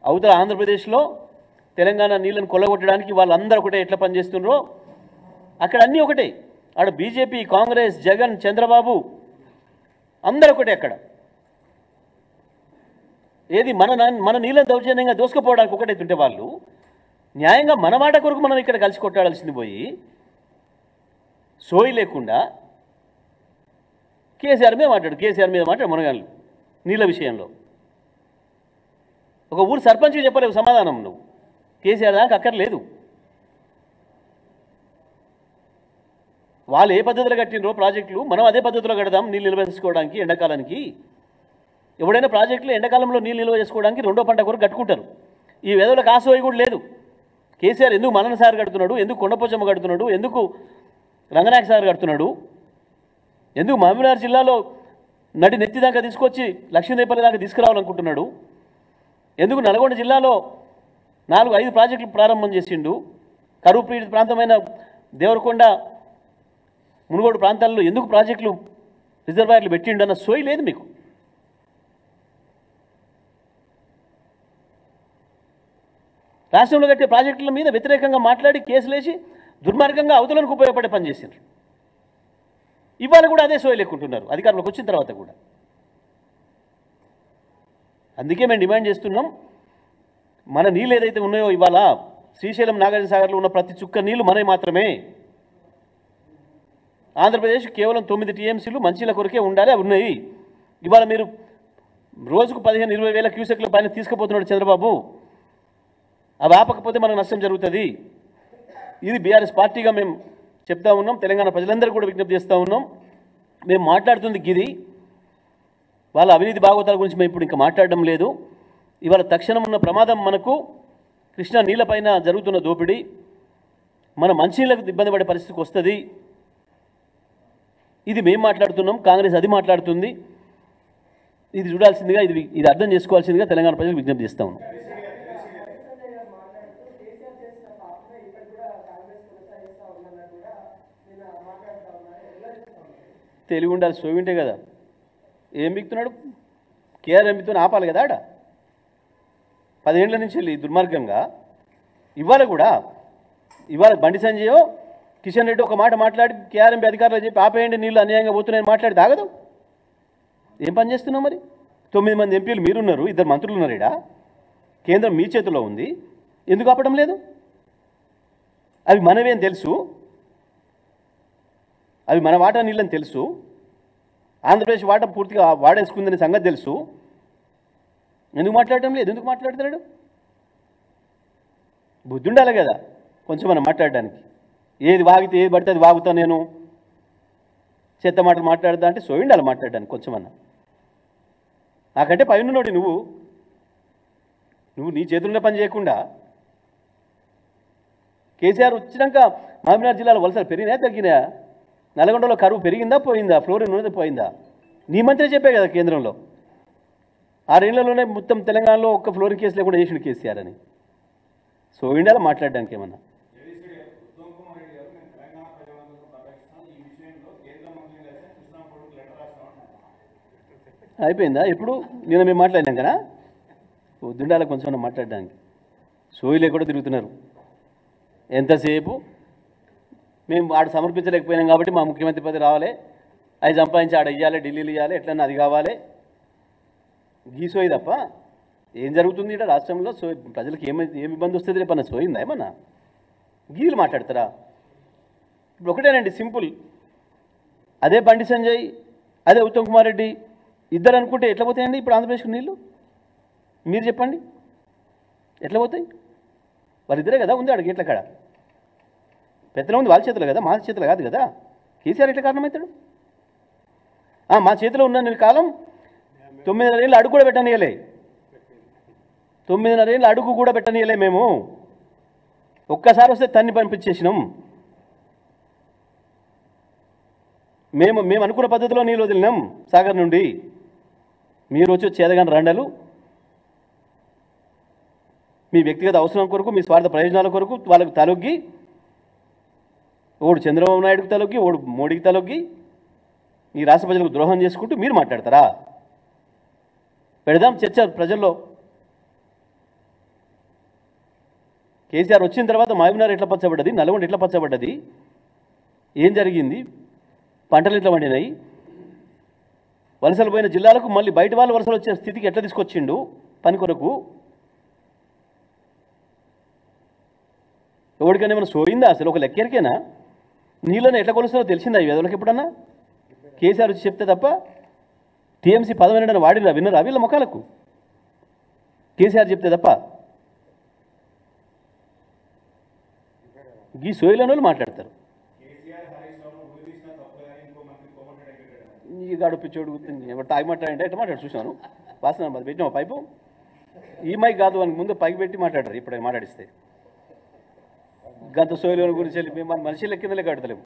అవతల ఆంధ్రప్రదేశ్లో తెలంగాణ నీళ్ళను కొల్లగొట్టడానికి వాళ్ళందరూ ఒకటే ఎట్లా పనిచేస్తున్నారో అక్కడ అన్నీ ఒకటే. ఆడ బీజేపీ, కాంగ్రెస్, జగన్, చంద్రబాబు అందరూ ఒకటే. అక్కడ ఏది మన నీళ్ళని దౌర్జన్యంగా దోసుకుపోవడానికి ఒకటైతుంటే వాళ్ళు న్యాయంగా మన మాట కొరకు మనం ఇక్కడ కలిసి కొట్టాడాల్సింది పోయి సోయి లేకుండా కేసీఆర్ మీద మాట్లాడు మునగాళ్ళు నీళ్ళ విషయంలో. ఒక ఊరు సర్పంచ్కి చెప్పలేవు సమాధానం నువ్వు. కేసీఆర్ దాకా అక్కర్లేదు. వాళ్ళు ఏ పద్ధతిలో కట్టినరో ప్రాజెక్టులు మనం అదే పద్ధతిలో కడదాం నీళ్ళు నిల్వ చేసుకోవడానికి. ఎండాకాలానికి ఎవడైనా ప్రాజెక్టులు ఎండాకాలంలో నీళ్ళు నిల్వ చేసుకోవడానికి రెండో పంట కొరకు కట్టుకుంటారు. ఈ వెదవులకు ఆశోయి కూడా లేదు. కేసీఆర్ ఎందుకు మల్లన్న సార్ కడుతున్నాడు, ఎందుకు కొండపోచమ్మ కడుతున్నాడు, ఎందుకు రంగనాయక సార్ కడుతున్నాడు, ఎందుకు మహబూబ్నగర్ జిల్లాలో నడి నెత్తి దాకా తీసుకొచ్చి లక్ష్మీదేపల్లి దాకా తీసుకురావాలనుకుంటున్నాడు, ఎందుకు నల్గొండ జిల్లాలో 4-5 ప్రాజెక్టులు ప్రారంభం చేసిండు, కరువు పీడిత ప్రాంతమైన దేవరకొండ, మునుగోడు ప్రాంతాల్లో ఎందుకు ప్రాజెక్టులు రిజర్వాయర్లు పెట్టిండు అన్న సోయి లేదు మీకు. రాష్ట్రంలో కట్టే ప్రాజెక్టుల మీద వ్యతిరేకంగా మాట్లాడి కేసులేసి దుర్మార్గంగా అవతలకు ఉపయోగపడే పని చేసిండ్రు. ఇవాళ కూడా అదే సోయి లేకుంటున్నారు అధికారంలోకి వచ్చిన తర్వాత కూడా. అందుకే మేము డిమాండ్ చేస్తున్నాం, మన నీళ్ళు ఏదైతే ఉన్నాయో ఇవాళ శ్రీశైలం, నాగార్జున సాగర్లో ఉన్న ప్రతి చుక్క నీళ్లు మనవి మాత్రమే. ఆంధ్రప్రదేశ్ కేవలం 9 టీఎంసీలు మంచిల కొరకే ఉండాలి, అవి ఉన్నాయి. ఇవాళ మీరు రోజుకు 15-20 వేల క్యూసెక్ల పైన తీసుకుపోతున్నాడు చంద్రబాబు. అవి ఆపకపోతే మనకు నష్టం జరుగుతుంది. ఇది బీఆర్ఎస్ పార్టీగా మేము చెప్తా ఉన్నాం, తెలంగాణ ప్రజలందరూ కూడా విజ్ఞప్తి చేస్తూ ఉన్నాం. మేము మాట్లాడుతుంది గిది. వాళ్ళ అవినీతి భాగవతాల గురించి మేము ఇప్పుడు ఇంకా మాట్లాడడం లేదు. ఇవాళ తక్షణం ఉన్న ప్రమాదం మనకు కృష్ణా నీళ్ళపైన జరుగుతున్న దోపిడీ, మన మంచినీళ్ళకు ఇబ్బంది పడే పరిస్థితికి వస్తుంది. ఇది మేము మాట్లాడుతున్నాం, కాంగ్రెస్ అది మాట్లాడుతుంది. ఇది చూడాల్సిందిగా, ఇది అర్థం చేసుకోవాల్సిందిగా తెలంగాణ ప్రజలకు విజ్ఞప్తి చేస్తా ఉన్నాం. తెలివి ఉండాలి, సోయి ఉంటే కదా. ఏం బిక్తున్నాడు కేఆర్ ఎంపితో ఆపాలి కదా. ఆడ 10 ఏళ్ల నుంచి వెళ్ళి దుర్మార్గంగా ఇవాళ బండి సంజయో కిషన్ రెడ్డి ఒక మాట మాట్లాడి కేఆర్ఎంపీ అధికారులు చెప్పి ఆపేయండి నీళ్ళు అన్యాయంగా పోతున్నాయని మాట్లాడి తాగదు. ఏం పని చేస్తున్నాం మరి? 9 మంది ఎంపీలు మీరున్నారు, 2 మంత్రులు ఉన్నారు. ఇక్కడ కేంద్రం మీ చేతిలో ఉంది, ఎందుకు ఆపడం లేదు? అవి మనవే అని తెలుసు, అవి మన వాటా నీళ్ళని తెలుసు, ఆంధ్రప్రదేశ్ వాటా పూర్తిగా వాడేసుకుందని సంగతి తెలుసు, ఎందుకు మాట్లాడటం లేదు? ఎందుకు మాట్లాడుతున్నాడు? బుద్ధి ఉండాలి కదా కొంచెం మనం మాట్లాడడానికి. ఏది వాగితే ఏది పడితే అది వాగుతా, నేను చెత్త మాటలు మాట్లాడదా అంటే సోయి ఉండాలి మాట్లాడడానికి కొంచెం అన్న. నాకంటే పైన నోటి నువ్వు నీ చేతుల్లో పని చేయకుండా. కేసీఆర్ వచ్చినాక మహబూబ్నగర్ జిల్లాలో వలసలు పెరిగినా తగ్గినా? నల్గొండలో కరువు పెరిగిందా పోయిందా? ఫ్లోరిన్ ఉన్నది పోయిందా? నీ మంత్రి చెప్పే కదా కేంద్రంలో 6 ఏళ్లలోనే మొత్తం తెలంగాణలో ఒక్క ఫ్లోరిన్ కేసు లేకుండా చేసిండు కేసీఆర్ అని. సో ఇండియాలో మాట్లాడడానికి ఏమన్నా అయిపోయిందా? ఎప్పుడు నిన్న మేము మాట్లాడినాం కదా, వద్దుండాలి కొంచెం మాట్లాడడానికి. సోయి లేకుండా తిరుగుతున్నారు ఎంతసేపు. మేము ఆడ సమర్పించలేకపోయినాం కాబట్టి మా ముఖ్యమంత్రి పదవి రావాలి, అది సంపాదించి ఆడ ఇవ్వాలి, ఢిల్లీలో ఇవ్వాలి, ఎట్లన్నా అది కావాలి. గీ సోయి తప్ప ఏం జరుగుతుంది ఇక్కడ రాష్ట్రంలో? సోయి ప్రజలకు ఏమి ఇబ్బంది వస్తుంది రేపన్నా? సోయిందా ఏమన్నా? గీలు మాట్లాడతారా? ఇప్పుడు ఒకటేనండి సింపుల్. అదే బండి సంజయ్, అదే ఉత్తమ్ కుమార్ రెడ్డి ఇద్దరు అనుకుంటే ఎట్లా పోతాయండి ఇప్పుడు ఆంధ్రప్రదేశ్కి నీళ్ళు? మీరు చెప్పండి ఎట్లా పోతాయి? వాళ్ళిద్దరే కదా ఉంది ఆడ గేట్ల కాడ. పెత్తనం ఉంది వాళ్ళ చేతిలో కదా, మా చేతిలో కాదు కదా. కేసీఆర్ ఎట్లా కారణమవుతాడు? మా చేతిలో ఉన్న కాలం 9.5 ఏళ్ళు అడుగు కూడా పెట్టనీయలే. 9.5 ఏళ్ళు అడుగు కూడా పెట్టనీయలే మేము. ఒక్కసారి వస్తే తన్ని పంపించేసినాం. మేము అనుకున్న పద్ధతిలో నీళ్ళు వదిలినాం సాగర్ నుండి. మీరు వచ్చి చేదగాని రండలు మీ వ్యక్తిగత అవసరం కొరకు, మీ స్వార్థ ప్రయోజనాల కొరకు వాళ్ళకు తలొగ్గి, ఓడు చంద్రబాబు నాయుడుకి తలొగ్గి, ఓడు మోడీకి తలొగ్గి, ఈ రాష్ట్ర ప్రజలకు ద్రోహం చేసుకుంటూ మీరు మాట్లాడతారా? పెడదాం చర్చ ప్రజల్లో. కేసీఆర్ వచ్చిన తర్వాత మహబూబ్నగర్ ఎట్లా పచ్చబడ్డది, నల్గొండ ఎట్లా పచ్చబడ్డది, ఏం జరిగింది, పంటలు ఎట్లా పండినాయి, వలసలు పోయిన జిల్లాలకు మళ్ళీ బయట వాళ్ళు వలసలు వచ్చే స్థితికి ఎట్లా తీసుకొచ్చిండు పని కొరకు. ఎవరికైనా ఏమైనా సోయిందా అసలు? ఒక లెక్కెరికేనా? నీళ్ళని ఎట్లా కొలుస్తారో తెలిసిందా ఈ వెదలకు ఎప్పుడన్నా? కేసీఆర్ వచ్చి చెప్తే తప్ప టీఎంసీ పదవిని వాడిరా విన్నరా వీళ్ళ మొక్కలకు? కేసీఆర్ చెప్తే తప్ప ఈ సోయిలని వాళ్ళు మాట్లాడతారు. ఈ గాడు పిచ్చోడు తాగి మాట్లాడంటే ఎట్లా మాట్లాడు చూసినాను. వాసన మరి పెట్టినా పైపు ఈ మైక్ కాదు అని ముందు పైకి పెట్టి మాట్లాడరు. ఇప్పుడు మాట్లాడిస్తే గంత సోయిలోని గురించి వెళ్ళి మేము మనిషి లెక్కిందలే కడతలేము.